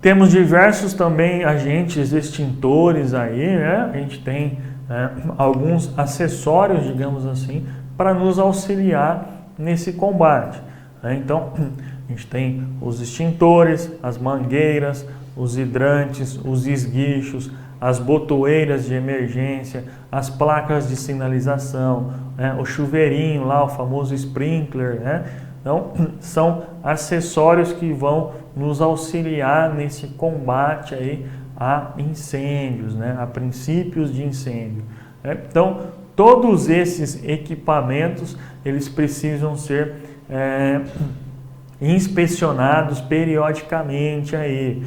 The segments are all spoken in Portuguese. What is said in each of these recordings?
Temos diversos também agentes extintores aí, né? A gente tem alguns acessórios, digamos assim, para nos auxiliar nesse combate. Então, a gente tem os extintores, as mangueiras, os hidrantes, os esguichos, as botoeiras de emergência, as placas de sinalização, o chuveirinho lá, o famoso sprinkler, né? Então, são acessórios que vão nos auxiliar nesse combate aí a incêndios, né? A princípios de incêndio. Então, todos esses equipamentos, eles precisam ser inspecionados periodicamente aí.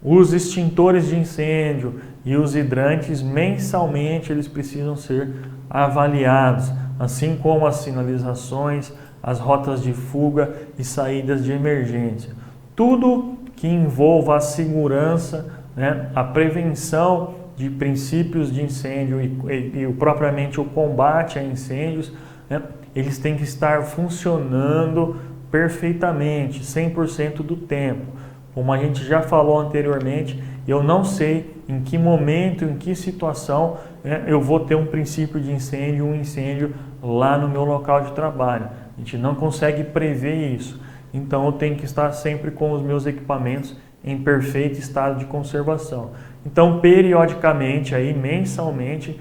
Os extintores de incêndio e os hidrantes, mensalmente, eles precisam ser avaliados, assim como as sinalizações, as rotas de fuga e saídas de emergência. Tudo que envolva a segurança, né, a prevenção de princípios de incêndio e propriamente o combate a incêndios, né, eles têm que estar funcionando perfeitamente, 100% do tempo. Como a gente já falou anteriormente, eu não sei em que momento, em que situação eu vou ter um princípio de incêndio, um incêndio lá no meu local de trabalho. A gente não consegue prever isso. Então eu tenho que estar sempre com os meus equipamentos em perfeito estado de conservação. Então, periodicamente, aí, mensalmente,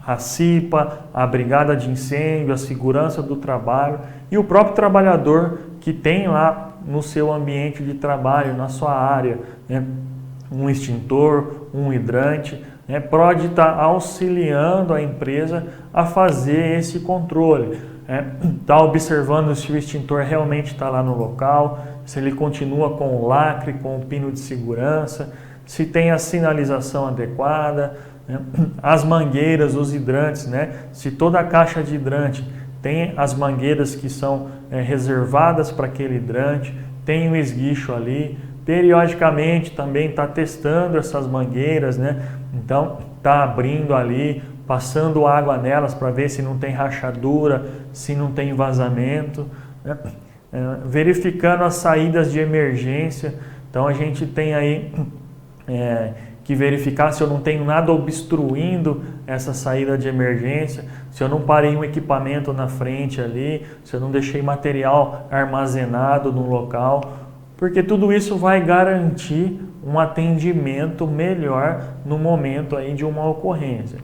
a CIPA, a Brigada de Incêndio, a Segurança do Trabalho e o próprio trabalhador que tem lá no seu ambiente de trabalho, na sua área, um extintor, um hidrante, pode estar auxiliando a empresa a fazer esse controle. Está observando se o extintor realmente está lá no local, se ele continua com o lacre, com o pino de segurança, se tem a sinalização adequada, as mangueiras, os hidrantes, se toda a caixa de hidrante tem as mangueiras que são reservadas para aquele hidrante, tem um esguicho ali, periodicamente também está testando essas mangueiras, então está abrindo ali, passando água nelas para ver se não tem rachadura, se não tem vazamento, verificando as saídas de emergência. Então a gente tem aí que verificar se eu não tenho nada obstruindo essa saída de emergência, se eu não parei um equipamento na frente ali, se eu não deixei material armazenado no local, porque tudo isso vai garantir um atendimento melhor no momento aí de uma ocorrência.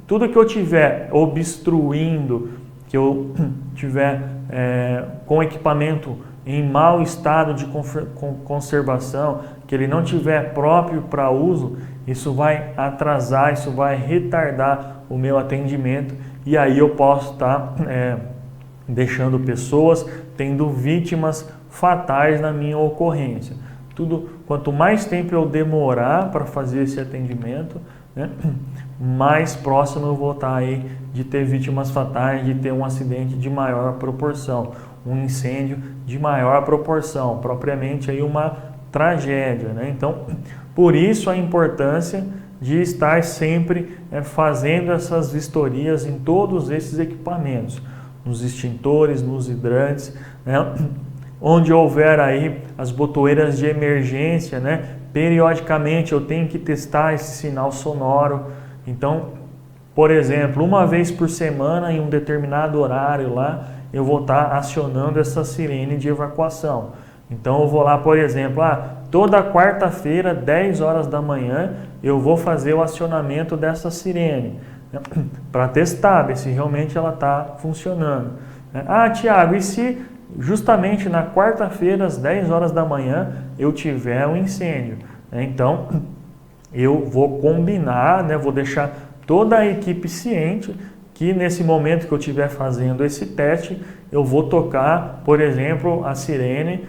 Tudo que eu tiver obstruindo, que eu tiver com equipamento em mau estado de conservação, que ele não tiver próprio para uso, isso vai atrasar, isso vai retardar o meu atendimento e aí eu posso estar deixando pessoas tendo vítimas fatais na minha ocorrência. Quanto mais tempo eu demorar para fazer esse atendimento, mais próximo eu vou estar aí de ter vítimas fatais, de ter um acidente de maior proporção, um incêndio de maior proporção, propriamente aí uma tragédia, Então, por isso a importância de estar sempre fazendo essas vistorias em todos esses equipamentos, nos extintores, nos hidrantes, onde houver aí as botoeiras de emergência, periodicamente eu tenho que testar esse sinal sonoro. Então, por exemplo, uma vez por semana em um determinado horário lá, eu vou estar acionando essa sirene de evacuação. Então eu vou lá, por exemplo, toda quarta-feira, 10 horas da manhã, eu vou fazer o acionamento dessa sirene, para testar, ver se realmente ela está funcionando. Tiago, e se justamente na quarta-feira, às 10 horas da manhã, eu tiver um incêndio? Então, eu vou combinar, vou deixar toda a equipe ciente que nesse momento que eu estiver fazendo esse teste, eu vou tocar, por exemplo, a sirene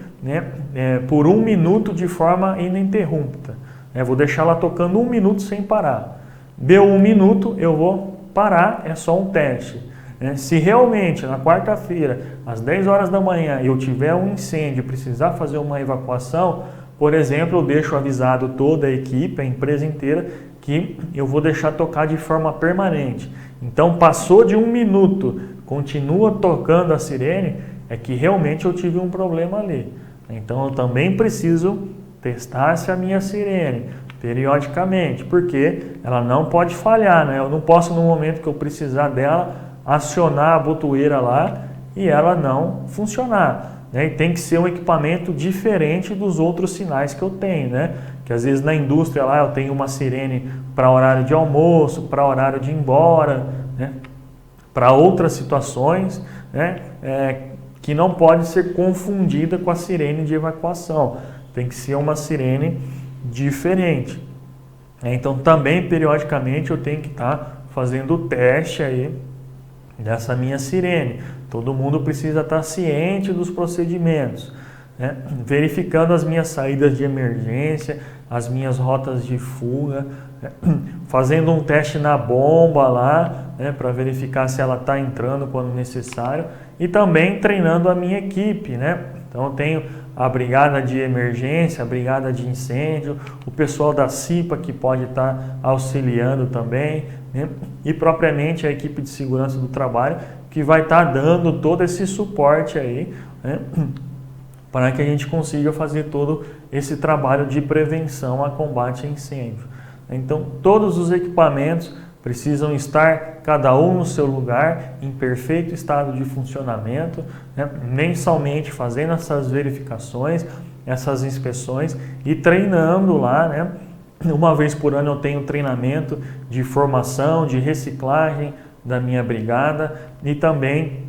por 1 minuto de forma ininterrupta. Vou deixar ela tocando 1 minuto sem parar. Deu 1 minuto, eu vou parar, é só um teste. Se realmente na quarta-feira, às 10 horas da manhã, eu tiver um incêndio e precisar fazer uma evacuação, por exemplo, eu deixo avisado toda a equipe, a empresa inteira, que eu vou deixar tocar de forma permanente. Então, passou de 1 minuto, continua tocando a sirene, é que realmente eu tive um problema ali. Então, eu também preciso testasse a minha sirene periodicamente, porque ela não pode falhar, né? Eu não posso, no momento que eu precisar dela, acionar a botoeira lá e ela não funcionar, né? E tem que ser um equipamento diferente dos outros sinais que eu tenho, né? Que às vezes na indústria lá eu tenho uma sirene para horário de almoço, para horário de ir embora, né? Para outras situações, né? Que não pode ser confundida com a sirene de evacuação. Tem que ser uma sirene diferente. Então também periodicamente eu tenho que estar fazendo o teste aí dessa minha sirene. Todo mundo precisa estar ciente dos procedimentos, né? Verificando as minhas saídas de emergência, as minhas rotas de fuga, né? Fazendo um teste na bomba lá, né? Para verificar se ela está entrando quando necessário, e também treinando a minha equipe, né? Então eu tenho a brigada de emergência, a brigada de incêndio, o pessoal da CIPA que pode estar auxiliando também, né? E propriamente a equipe de segurança do trabalho que vai estar dando todo esse suporte aí, né? Para que a gente consiga fazer todo esse trabalho de prevenção a combate a incêndio. Então todos os equipamentos precisam estar cada um no seu lugar, em perfeito estado de funcionamento, né? Mensalmente fazendo essas verificações, essas inspeções e treinando lá, né? Uma vez por ano eu tenho treinamento de formação, de reciclagem da minha brigada e também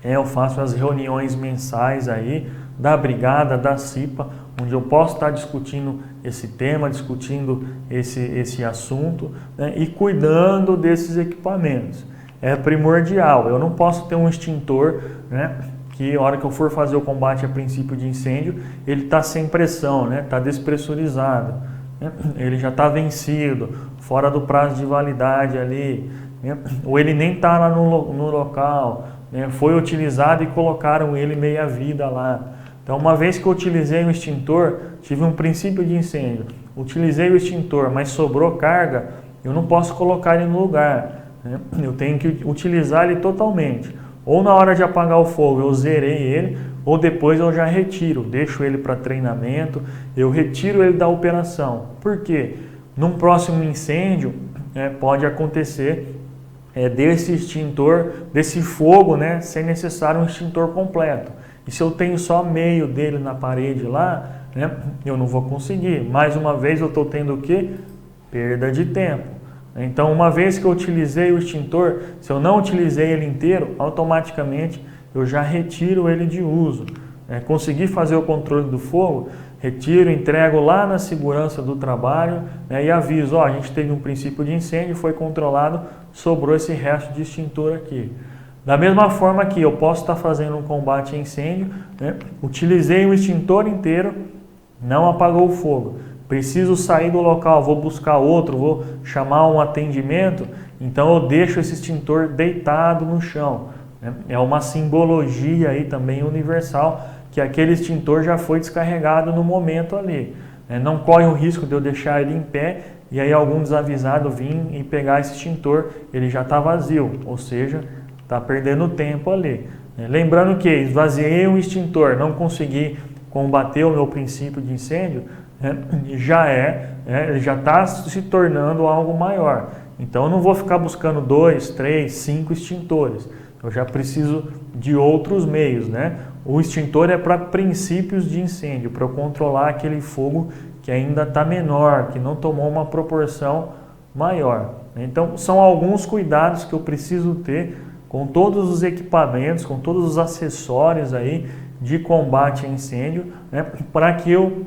eu faço as reuniões mensais aí da brigada, da CIPA, onde eu posso estar discutindo esse tema, discutindo esse assunto, né, e cuidando desses equipamentos. É primordial, eu não posso ter um extintor, né, que a hora que eu for fazer o combate a princípio de incêndio, ele está sem pressão, né, está despressurizado, né, ele já está vencido, fora do prazo de validade ali, né, ou ele nem está lá no local, né, foi utilizado e colocaram ele meia vida lá. Então, uma vez que eu utilizei o extintor, tive um princípio de incêndio, utilizei o extintor, mas sobrou carga, eu não posso colocar ele no lugar, né? Eu tenho que utilizar ele totalmente. Ou na hora de apagar o fogo eu zerei ele, ou depois eu já retiro, deixo ele para treinamento, eu retiro ele da operação. Por quê? Num próximo incêndio, pode acontecer desse extintor, desse fogo, né, ser necessário um extintor completo. E se eu tenho só meio dele na parede lá, né, eu não vou conseguir. Mais uma vez eu estou tendo o quê? Perda de tempo. Então, uma vez que eu utilizei o extintor, se eu não utilizei ele inteiro, automaticamente eu já retiro ele de uso. Consegui fazer o controle do fogo, retiro, entrego lá na segurança do trabalho, né, e aviso, a gente teve um princípio de incêndio, foi controlado, sobrou esse resto de extintor aqui. Da mesma forma que eu posso estar fazendo um combate a incêndio, né, utilizei o extintor inteiro, não apagou o fogo, preciso sair do local, vou buscar outro, vou chamar um atendimento, então eu deixo esse extintor deitado no chão. Né? É uma simbologia aí também universal, que aquele extintor já foi descarregado no momento ali. Não corre o risco de eu deixar ele em pé e aí algum desavisado vir e pegar esse extintor, ele já está vazio, ou seja, está perdendo tempo ali. Lembrando que esvaziei um extintor, não consegui combater o meu princípio de incêndio, já ele já está se tornando algo maior. Então eu não vou ficar buscando 2, 3, 5 extintores. Eu já preciso de outros meios, né? O extintor é para princípios de incêndio, para eu controlar aquele fogo que ainda está menor, que não tomou uma proporção maior. Então são alguns cuidados que eu preciso ter com todos os equipamentos, com todos os acessórios aí de combate a incêndio, né, para que eu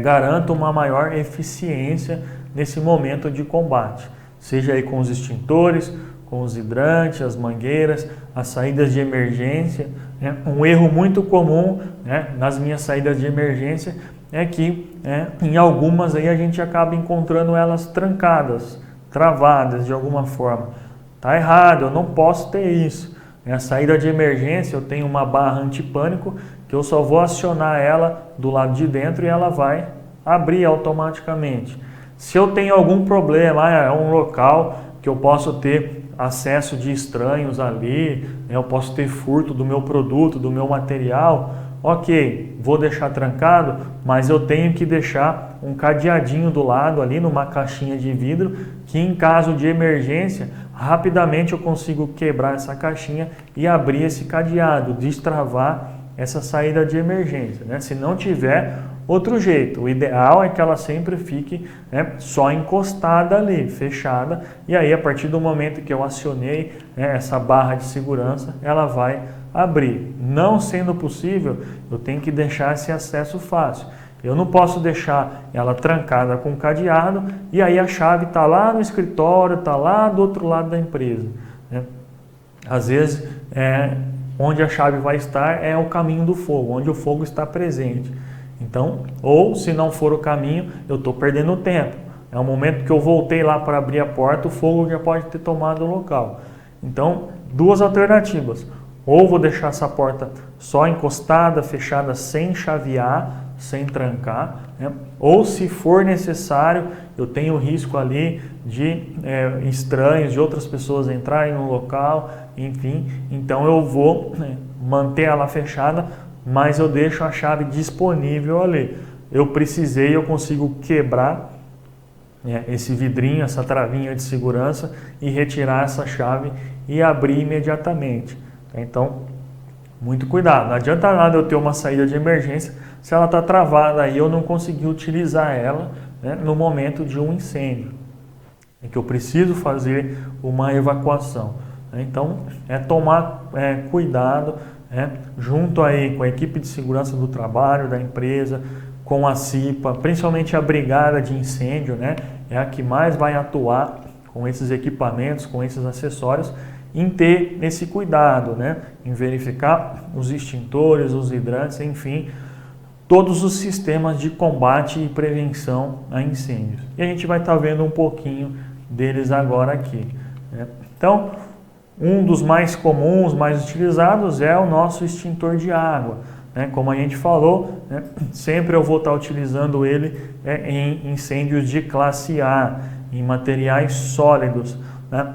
garanta uma maior eficiência nesse momento de combate. Seja aí com os extintores, com os hidrantes, as mangueiras, as saídas de emergência. Né? Um erro muito comum, né, nas minhas saídas de emergência é que em algumas aí a gente acaba encontrando elas trancadas, travadas de alguma forma. Está errado, eu não posso ter isso. Na saída de emergência eu tenho uma barra antipânico que eu só vou acionar ela do lado de dentro e ela vai abrir automaticamente. Se eu tenho algum problema, é um local que eu posso ter acesso de estranhos ali, eu posso ter furto do meu produto, do meu material, ok, vou deixar trancado, mas eu tenho que deixar um cadeadinho do lado ali numa caixinha de vidro, que em caso de emergência, rapidamente eu consigo quebrar essa caixinha e abrir esse cadeado, destravar essa saída de emergência, né? Se não tiver outro jeito, o ideal é que ela sempre fique, né, só encostada ali, fechada, e aí a partir do momento que eu acionei, né, essa barra de segurança, ela vai abrir. Não sendo possível, eu tenho que deixar esse acesso fácil. Eu não posso deixar ela trancada com cadeado e aí a chave está lá no escritório, está lá do outro lado da empresa, né? Às vezes, onde a chave vai estar é o caminho do fogo, onde o fogo está presente. Então, ou se não for o caminho, eu estou perdendo tempo. É o momento que eu voltei lá para abrir a porta, o fogo já pode ter tomado o local. Então, duas alternativas. Ou vou deixar essa porta só encostada, fechada, sem chavear, sem trancar, né? Ou se for necessário, eu tenho o risco ali de estranhos, de outras pessoas entrarem no local, enfim, então eu vou, né, manter ela fechada, mas eu deixo a chave disponível ali. Eu precisei, eu consigo quebrar, né, esse vidrinho, essa travinha de segurança e retirar essa chave e abrir imediatamente. Então, muito cuidado. Não adianta nada eu ter uma saída de emergência se ela está travada e eu não conseguir utilizar ela, né, no momento de um incêndio, em que eu preciso fazer uma evacuação. Então, tomar cuidado, junto aí com a equipe de segurança do trabalho, da empresa, com a CIPA, principalmente a brigada de incêndio, né, é a que mais vai atuar com esses equipamentos, com esses acessórios, em ter esse cuidado, né, em verificar os extintores, os hidrantes, enfim, todos os sistemas de combate e prevenção a incêndios. E a gente vai estar vendo um pouquinho deles agora aqui, né? Então, um dos mais comuns, mais utilizados é o nosso extintor de água, né? Como a gente falou, né, sempre eu vou estar utilizando ele em incêndios de classe A, em materiais sólidos, né?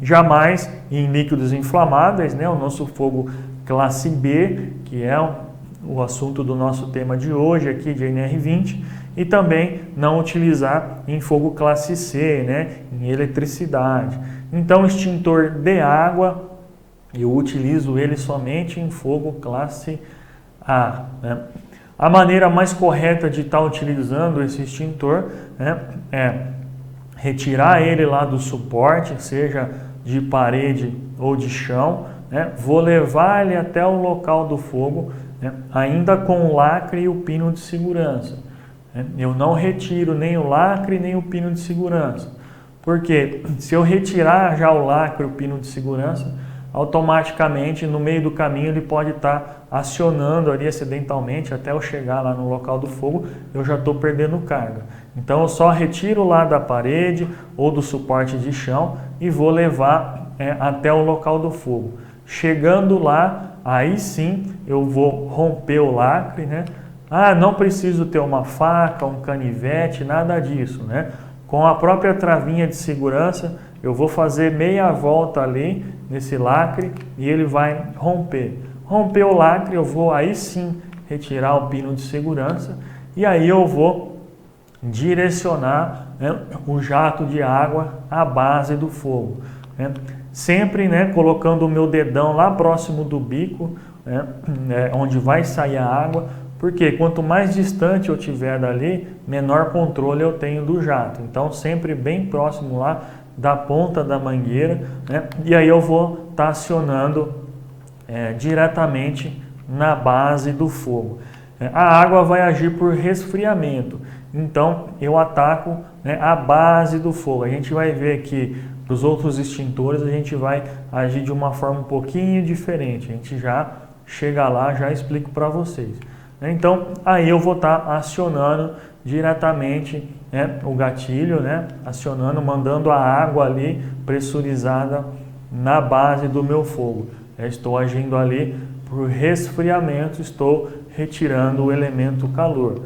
Jamais em líquidos inflamáveis, né? O nosso fogo classe B, que é o assunto do nosso tema de hoje aqui de NR20, e também não utilizar em fogo classe C, né, em eletricidade. Então, extintor de água, eu utilizo ele somente em fogo classe A, né? A maneira mais correta de estar utilizando esse extintor, né, é retirar ele lá do suporte, seja de parede ou de chão, né? Vou levar ele até o local do fogo, né, ainda com o lacre e o pino de segurança. Eu não retiro nem o lacre nem o pino de segurança, porque se eu retirar já o lacre e o pino de segurança, automaticamente no meio do caminho ele pode estar acionando ali acidentalmente até eu chegar lá no local do fogo, eu já estou perdendo carga. Então eu só retiro lá da parede ou do suporte de chão e vou levar até o local do fogo. Chegando lá, aí sim eu vou romper o lacre, né? Não preciso ter uma faca, um canivete, nada disso, né? Com a própria travinha de segurança, eu vou fazer meia volta ali nesse lacre e ele vai romper. Romper o lacre, eu vou aí sim retirar o pino de segurança e aí eu vou direcionar, né, o jato de água à base do fogo, né? Sempre, né, colocando o meu dedão lá próximo do bico, né, onde vai sair a água, porque quanto mais distante eu tiver dali, menor controle eu tenho do jato. Então, sempre bem próximo lá da ponta da mangueira, né, e aí eu vou estar acionando diretamente na base do fogo. A água vai agir por resfriamento, então eu ataco, né, a base do fogo. A gente vai ver que dos outros extintores a gente vai agir de uma forma um pouquinho diferente. A gente já chega lá, já explico para vocês. Então, aí eu vou estar acionando diretamente, né, o gatilho, né, acionando, mandando a água ali pressurizada na base do meu fogo. Estou agindo ali por resfriamento, estou retirando o elemento calor.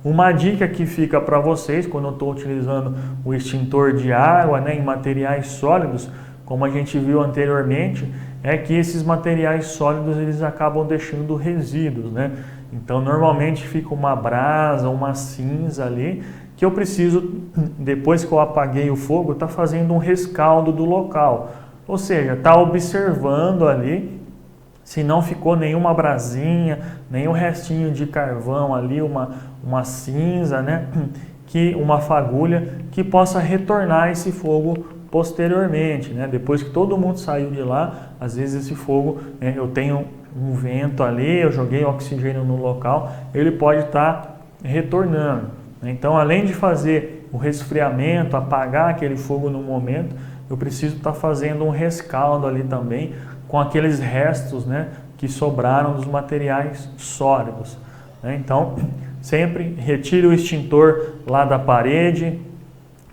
Uma dica que fica para vocês quando eu estou utilizando o extintor de água, né, em materiais sólidos, como a gente viu anteriormente, é que esses materiais sólidos eles acabam deixando resíduos, né? Então normalmente fica uma brasa, uma cinza ali, que eu preciso, depois que eu apaguei o fogo, tá fazendo um rescaldo do local. Ou seja, tá observando ali se não ficou nenhuma brasinha, nenhum restinho de carvão ali, uma cinza, né? Uma fagulha que possa retornar esse fogo posteriormente, né? Depois que todo mundo saiu de lá, às vezes esse fogo, né, eu tenho um vento ali, eu joguei oxigênio no local, ele pode estar retornando. Então, além de fazer o resfriamento, apagar aquele fogo no momento, eu preciso estar fazendo um rescaldo ali também com aqueles restos, né, que sobraram dos materiais sólidos, né? Então, sempre retire o extintor lá da parede,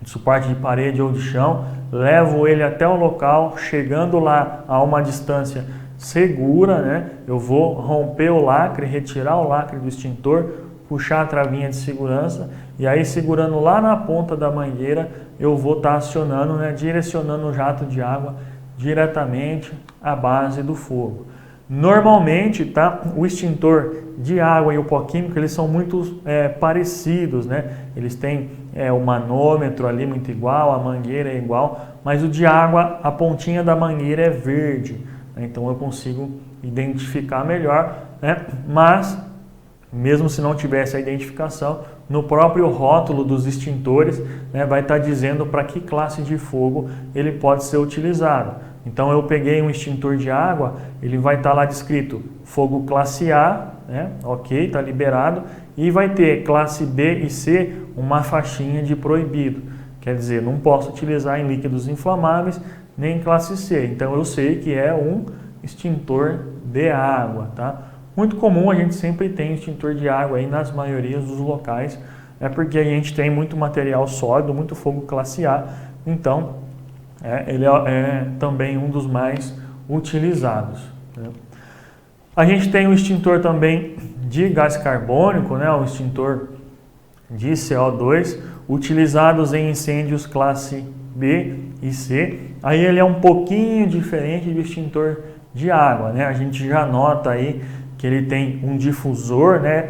suporte de parede ou de chão, levo ele até o local, chegando lá a uma distância segura, né? Eu vou romper o lacre, retirar o lacre do extintor, puxar a travinha de segurança e aí segurando lá na ponta da mangueira eu vou estar acionando, né? Direcionando o jato de água diretamente à base do fogo. Normalmente, tá? O extintor de água e o pó químico eles são muito parecidos, né? Eles têm o manômetro ali muito igual, a mangueira é igual, mas o de água, a pontinha da mangueira é verde, né? Então eu consigo identificar melhor, né? Mas mesmo se não tivesse a identificação, no próprio rótulo dos extintores, né, vai estar dizendo para que classe de fogo ele pode ser utilizado. Então eu peguei um extintor de água, ele vai estar lá descrito fogo classe A, né, ok, está liberado, e vai ter classe B e C uma faixinha de proibido. Quer dizer, não posso utilizar em líquidos inflamáveis nem em classe C. Então eu sei que é um extintor de água, tá? Muito comum, a gente sempre tem extintor de água aí nas maiorias dos locais, porque a gente tem muito material sólido, muito fogo classe A, então ele é também um dos mais utilizados, né? A gente tem o extintor também de gás carbônico, né, o extintor de CO2, utilizados em incêndios classe B e C. Aí ele é um pouquinho diferente do extintor de água, né? A gente já nota aí que ele tem um difusor, né,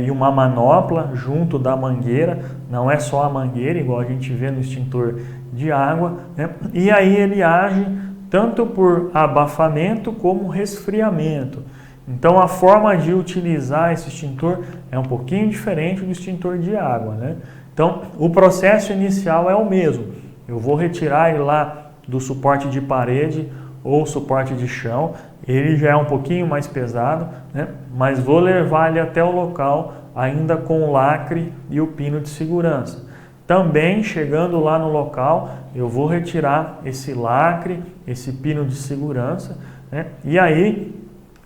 e uma manopla junto da mangueira, não é só a mangueira, igual a gente vê no extintor de água, né? E aí ele age tanto por abafamento como resfriamento. Então a forma de utilizar esse extintor é um pouquinho diferente do extintor de água, né? Então o processo inicial é o mesmo, eu vou retirar ele lá do suporte de parede ou suporte de chão, ele já é um pouquinho mais pesado, né? Mas vou levar ele até o local ainda com o lacre e o pino de segurança. Também chegando lá no local, eu vou retirar esse lacre, esse pino de segurança, né? E aí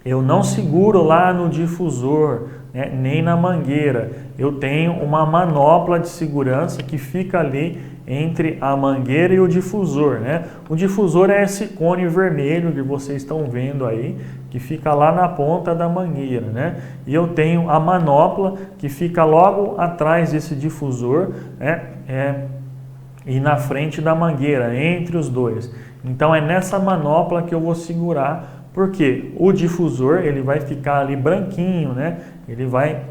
eu não seguro lá no difusor, né, nem na mangueira. Eu tenho uma manopla de segurança que fica ali entre a mangueira e o difusor, né? O difusor é esse cone vermelho que vocês estão vendo aí, que fica lá na ponta da mangueira, né? E eu tenho a manopla que fica logo atrás desse difusor, né? E na frente da mangueira, entre os dois. Então é nessa manopla que eu vou segurar, porque o difusor ele vai ficar ali branquinho, né? Ele vai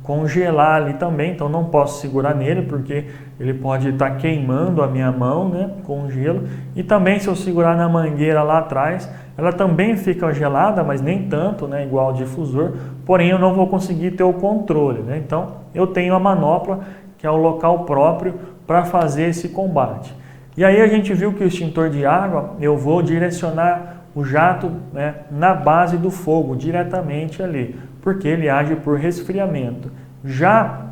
congelar ali também, então não posso segurar nele porque ele pode estar queimando a minha mão, né, com gelo. E também se eu segurar na mangueira lá atrás, ela também fica gelada, mas nem tanto, né, igual ao difusor, porém eu não vou conseguir ter o controle, né? Então eu tenho a manopla, que é o local próprio para fazer esse combate. E aí a gente viu que o extintor de água, eu vou direcionar o jato, né, na base do fogo, diretamente ali, porque ele age por resfriamento. Já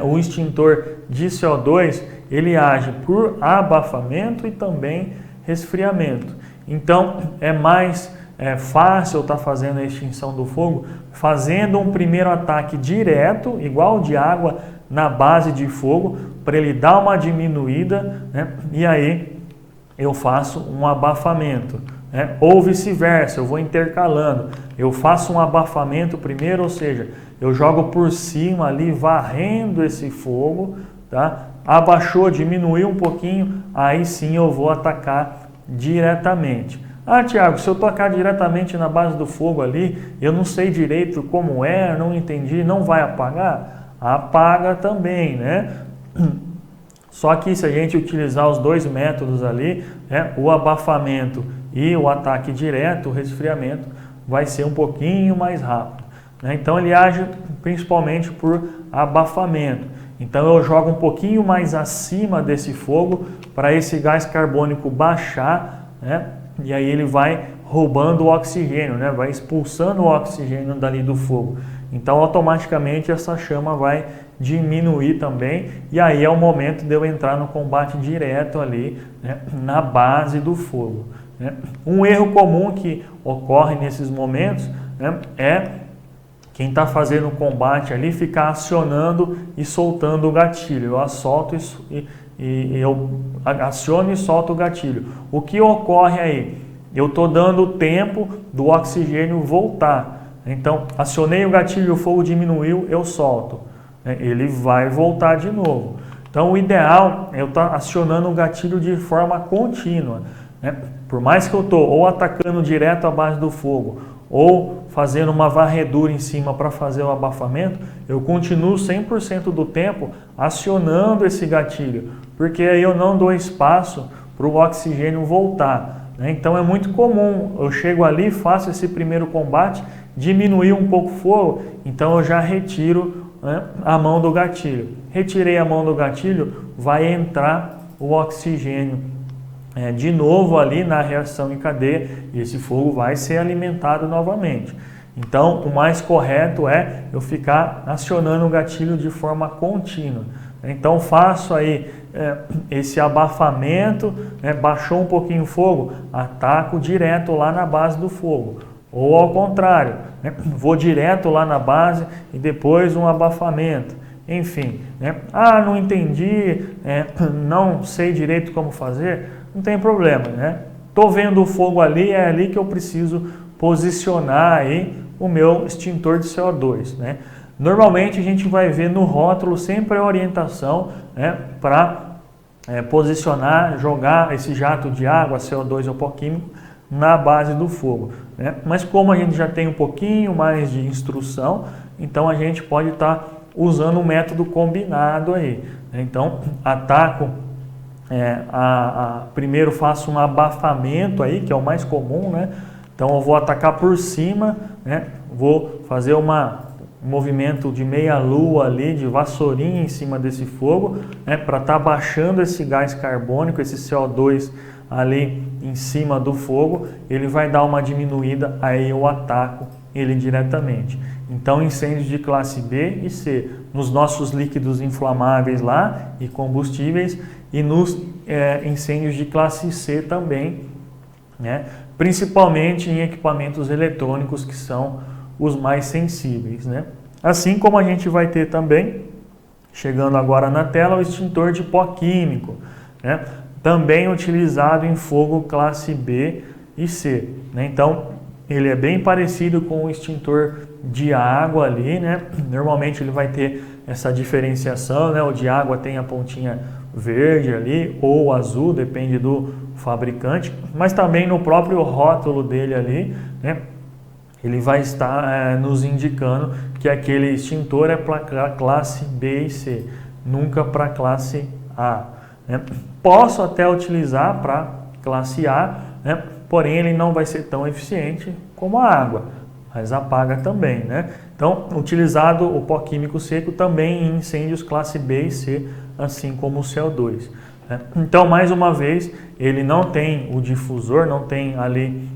o extintor de CO2, ele age por abafamento e também resfriamento. Então é mais fácil estar fazendo a extinção do fogo, fazendo um primeiro ataque direto, igual de água, na base de fogo, para ele dar uma diminuída, né, e aí eu faço um abafamento. Ou vice-versa, eu vou intercalando, eu faço um abafamento primeiro, ou seja, eu jogo por cima ali, varrendo esse fogo, tá? Abaixou, diminuiu um pouquinho, aí sim eu vou atacar diretamente. Ah, Tiago, se eu tocar diretamente na base do fogo ali, eu não sei direito como é, não entendi, não vai apagar? Apaga também, né? Só que se a gente utilizar os dois métodos ali, né, o abafamento e o ataque direto, o resfriamento, vai ser um pouquinho mais rápido, né? Então ele age principalmente por abafamento. Então eu jogo um pouquinho mais acima desse fogo para esse gás carbônico baixar, né? E aí ele vai roubando o oxigênio, né? Vai expulsando o oxigênio dali do fogo. Então automaticamente essa chama vai diminuir também, e aí é o momento de eu entrar no combate direto ali, né, na base do fogo, né? Um erro comum que ocorre nesses momentos, né, é quem está fazendo o combate ali ficar acionando e soltando o gatilho. Eu assolto e eu aciono e solto o gatilho. O que ocorre aí? Eu estou dando o tempo do oxigênio voltar. Então, acionei o gatilho, o fogo diminuiu, eu solto. Ele vai voltar de novo. Então, o ideal é eu estar acionando o gatilho de forma contínua, né? Por mais que eu estou ou atacando direto a base do fogo ou fazendo uma varredura em cima para fazer o abafamento, eu continuo 100% do tempo acionando esse gatilho, porque aí eu não dou espaço para o oxigênio voltar, né? Então é muito comum, eu chego ali, faço esse primeiro combate, diminuir um pouco o fogo, então eu já retiro, né, a mão do gatilho. Retirei a mão do gatilho, vai entrar o oxigênio de novo ali na reação em cadeia e esse fogo vai ser alimentado novamente. Então o mais correto é eu ficar acionando o gatilho de forma contínua. Então faço aí esse abafamento, baixou um pouquinho o fogo, ataco direto lá na base do fogo. Ou ao contrário, vou direto lá na base e depois um abafamento. Enfim, ah, não entendi, não sei direito como fazer, não tem problema, né? Tô vendo o fogo ali, é ali que eu preciso posicionar aí o meu extintor de CO2, né? Normalmente a gente vai ver no rótulo sempre a orientação, né, para posicionar, jogar esse jato de água, CO2 ou pó químico, na base do fogo, né? Mas como a gente já tem um pouquinho mais de instrução, então a gente pode estar usando um método combinado aí, né? Então ataco, primeiro faço um abafamento aí, que é o mais comum, né? Então eu vou atacar por cima, né? Vou fazer um movimento de meia lua ali, de vassourinha em cima desse fogo, né? Para estar baixando esse gás carbônico, esse CO2 ali em cima do fogo, ele vai dar uma diminuída, aí eu ataco ele diretamente. Então incêndios de classe B e C, nos nossos líquidos inflamáveis lá e combustíveis, e nos incêndios de classe C também, né? Principalmente em equipamentos eletrônicos que são os mais sensíveis, né? Assim como a gente vai ter também, chegando agora na tela, o extintor de pó químico, né? Também utilizado em fogo classe B e C, né? Então ele é bem parecido com o extintor de água ali, né? Normalmente ele vai ter essa diferenciação, né? O de água tem a pontinha verde ali ou azul, depende do fabricante, mas também no próprio rótulo dele ali, né? Ele vai estar nos indicando que aquele extintor é para classe B e C, nunca para classe A, né? Posso até utilizar para classe A, né? Porém ele não vai ser tão eficiente como a água, mas apaga também, né? Então, utilizado o pó químico seco também em incêndios classe B e C, assim como o CO2, né? Então, mais uma vez, ele não tem o difusor, não tem ali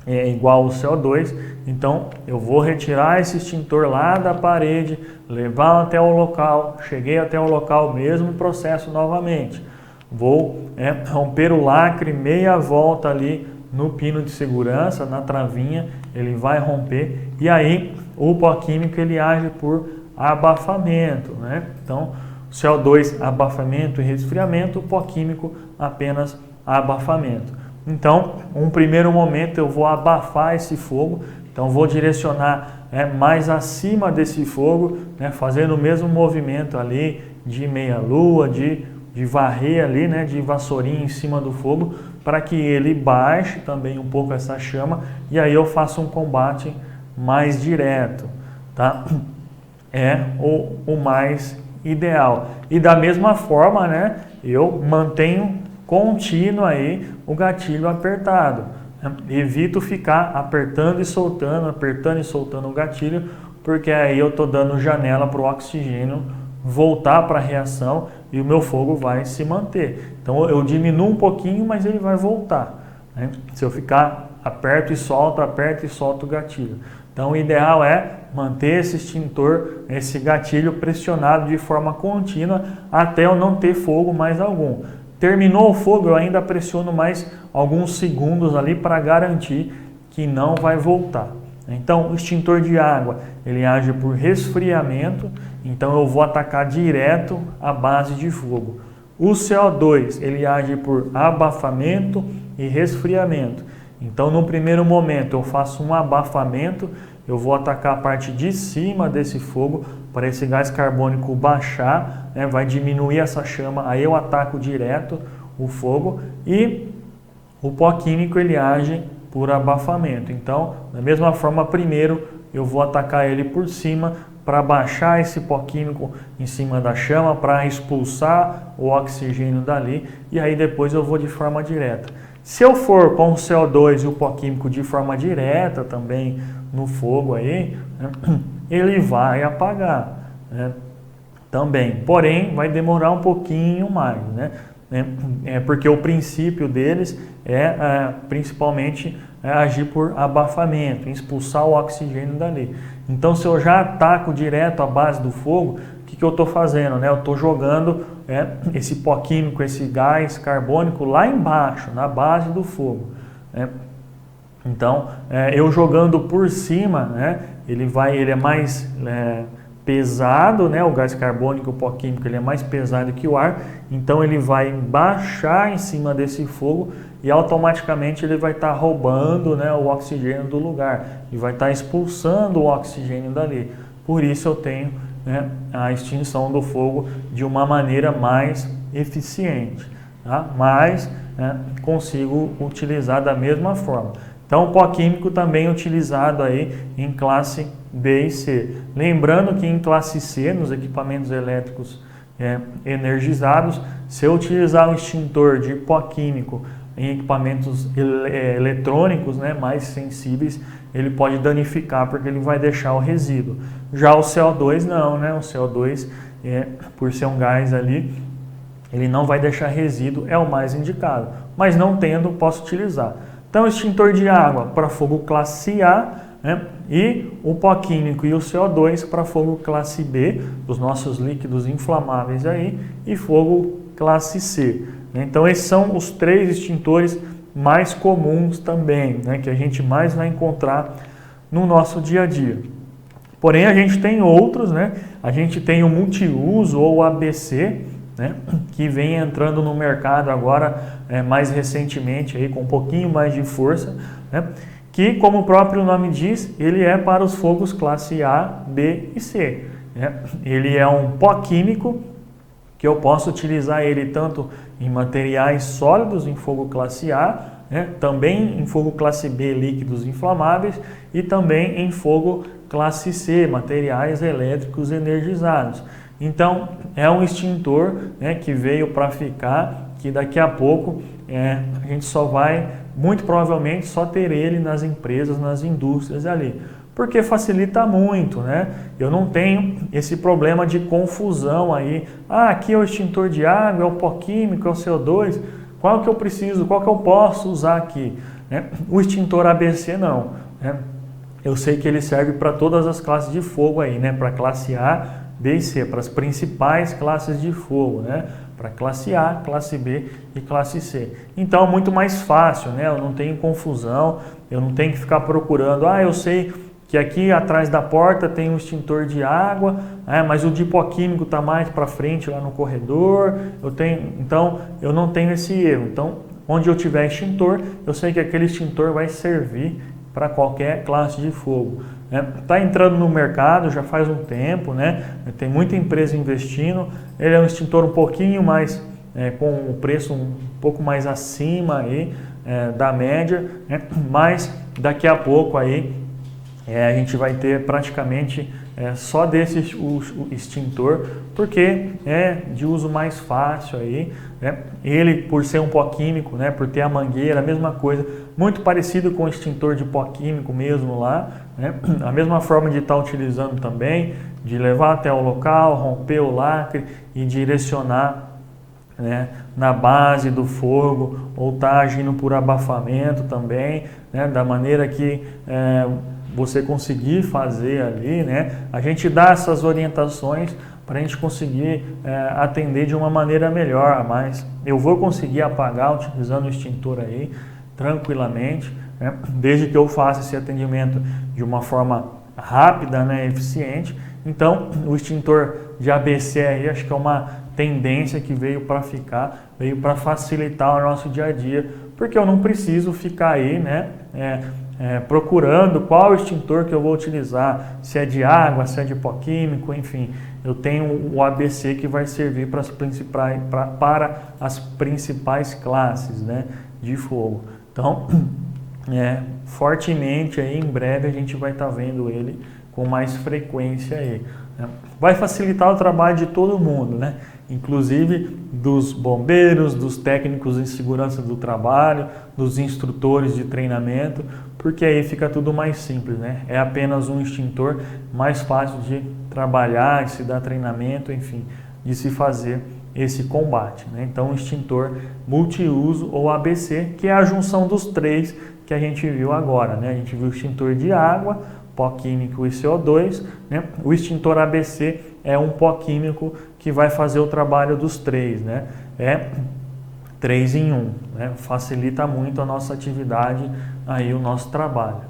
igual o CO2, então eu vou retirar esse extintor lá da parede, levar até o local, cheguei até o local, mesmo processo novamente. Vou romper o lacre meia volta ali no pino de segurança, na travinha, ele vai romper e aí o pó químico ele age por abafamento, né? Então, CO2 abafamento e resfriamento, o pó químico apenas abafamento. Então, um primeiro momento eu vou abafar esse fogo, então vou direcionar mais acima desse fogo, né, fazendo o mesmo movimento ali de meia lua, de de varrer ali, né, de vassourinha em cima do fogo, para que ele baixe também um pouco essa chama, e aí eu faço um combate mais direto, tá? É o mais ideal. E da mesma forma, né, eu mantenho contínuo aí o gatilho apertado. Evito ficar apertando e soltando o gatilho, porque aí eu estou dando janela para o oxigênio voltar para a reação e o meu fogo vai se manter. Então eu diminuo um pouquinho, mas ele vai voltar, né? Se eu ficar aperto e solto o gatilho. Então o ideal é manter esse extintor, esse gatilho pressionado de forma contínua até eu não ter fogo mais algum. Terminou o fogo, eu ainda pressiono mais alguns segundos ali para garantir que não vai voltar. Então, o extintor de água, ele age por resfriamento, então eu vou atacar direto a base de fogo. O CO2, ele age por abafamento e resfriamento. Então, no primeiro momento, eu faço um abafamento, eu vou atacar a parte de cima desse fogo para esse gás carbônico baixar, né, vai diminuir essa chama, aí eu ataco direto o fogo, e o pó químico ele age por abafamento. Então, da mesma forma, primeiro eu vou atacar ele por cima para baixar esse pó químico em cima da chama, para expulsar o oxigênio dali, e aí depois eu vou de forma direta. Se eu for com o CO2 e o pó químico de forma direta também no fogo aí, né, ele vai apagar, né, também. Porém, vai demorar um pouquinho mais, né? Porque o princípio deles principalmente agir por abafamento, expulsar o oxigênio dali. Então, se eu já ataco direto a base do fogo, o que eu estou fazendo, né? Eu estou jogando esse pó químico, esse gás carbônico lá embaixo, na base do fogo, né? Então, eu jogando por cima, né? Ele é mais pesado, né? O gás carbônico, o pó químico, ele é mais pesado que o ar, então ele vai baixar em cima desse fogo e automaticamente ele vai estar roubando, né, o oxigênio do lugar e vai estar expulsando o oxigênio dali. Por isso eu tenho, né, a extinção do fogo de uma maneira mais eficiente, tá? Mas consigo utilizar da mesma forma. Então, o pó químico também é utilizado aí em classe B e C. Lembrando que em classe C, nos equipamentos elétricos energizados, se eu utilizar um extintor de pó químico em equipamentos eletrônicos, né, mais sensíveis, ele pode danificar porque ele vai deixar o resíduo. Já o CO2 não, né? O CO2, por ser um gás ali, ele não vai deixar resíduo, é o mais indicado. Mas não tendo, posso utilizar. Então, extintor de água para fogo classe A, né? E o pó químico e o CO2 para fogo classe B, os nossos líquidos inflamáveis aí, e fogo classe C. Então, esses são os 3 extintores mais comuns também, né? Que a gente mais vai encontrar no nosso dia a dia. Porém, a gente tem outros, né? A gente tem o multiuso ou ABC, né, que vem entrando no mercado agora mais recentemente, aí, com um pouquinho mais de força, né, que, como o próprio nome diz, ele é para os fogos classe A, B e C. Né? Ele é um pó químico que eu posso utilizar ele tanto em materiais sólidos, em fogo classe A, né, também em fogo classe B, líquidos inflamáveis, e também em fogo classe C, materiais elétricos energizados. Então, é um extintor, né, que veio para ficar, que daqui a pouco a gente só vai, muito provavelmente, só ter ele nas empresas, nas indústrias ali. Porque facilita muito, né? Eu não tenho esse problema de confusão aí. Ah, aqui é o extintor de água, é o pó químico, é o CO2. Qual que eu preciso, qual que eu posso usar aqui? O extintor ABC não, né? Eu sei que ele serve para todas as classes de fogo aí, né? Para classe A, B e C, para as principais classes de fogo, né? Para classe A, classe B e classe C. Então é muito mais fácil, né? Eu não tenho confusão, eu não tenho que ficar procurando. Ah, eu sei que aqui atrás da porta tem um extintor de água, mas o de pó químico está mais para frente lá no corredor. Então eu não tenho esse erro. Então, onde eu tiver extintor, eu sei que aquele extintor vai servir para qualquer classe de fogo. Está entrando no mercado já faz um tempo, né? Tem muita empresa investindo. Ele é um extintor um pouquinho mais com o preço um pouco mais acima aí, da média, né? Mas daqui a pouco aí a gente vai ter praticamente só desse o extintor, porque é de uso mais fácil aí, né? Ele, por ser um pó químico, né? Por ter a mangueira, a mesma coisa, muito parecido com o extintor de pó químico mesmo lá, né? A mesma forma de estar utilizando também, de levar até o local, romper o lacre e direcionar, né, na base do fogo, ou tá agindo por abafamento também, né, da maneira que você conseguir fazer ali, né? A gente dá essas orientações para a gente conseguir atender de uma maneira melhor, mas eu vou conseguir apagar utilizando o extintor aí tranquilamente, né? Desde que eu faça esse atendimento de uma forma rápida, né, eficiente. Então, o extintor de ABC aí, acho que é uma tendência que veio para ficar, veio para facilitar o nosso dia a dia, porque eu não preciso ficar aí, né, procurando qual extintor que eu vou utilizar, se é de água, se é de pó químico, enfim. Eu tenho o ABC que vai servir para as principais classes, né, de fogo. Então, fortemente aí, em breve a gente vai estar vendo ele com mais frequência aí, né? Vai facilitar o trabalho de todo mundo, né? Inclusive dos bombeiros, dos técnicos em segurança do trabalho, dos instrutores de treinamento, porque aí fica tudo mais simples, né? É apenas um extintor, mais fácil de trabalhar, de se dar treinamento, enfim, de se fazer esse combate, né? Então, extintor multiuso ou ABC, que é a junção dos três que a gente viu agora, né? A gente viu o extintor de água, pó químico e CO2, né? O extintor ABC é um pó químico que vai fazer o trabalho dos três, né? É 3 em 1, né? Facilita muito a nossa atividade, aí o nosso trabalho.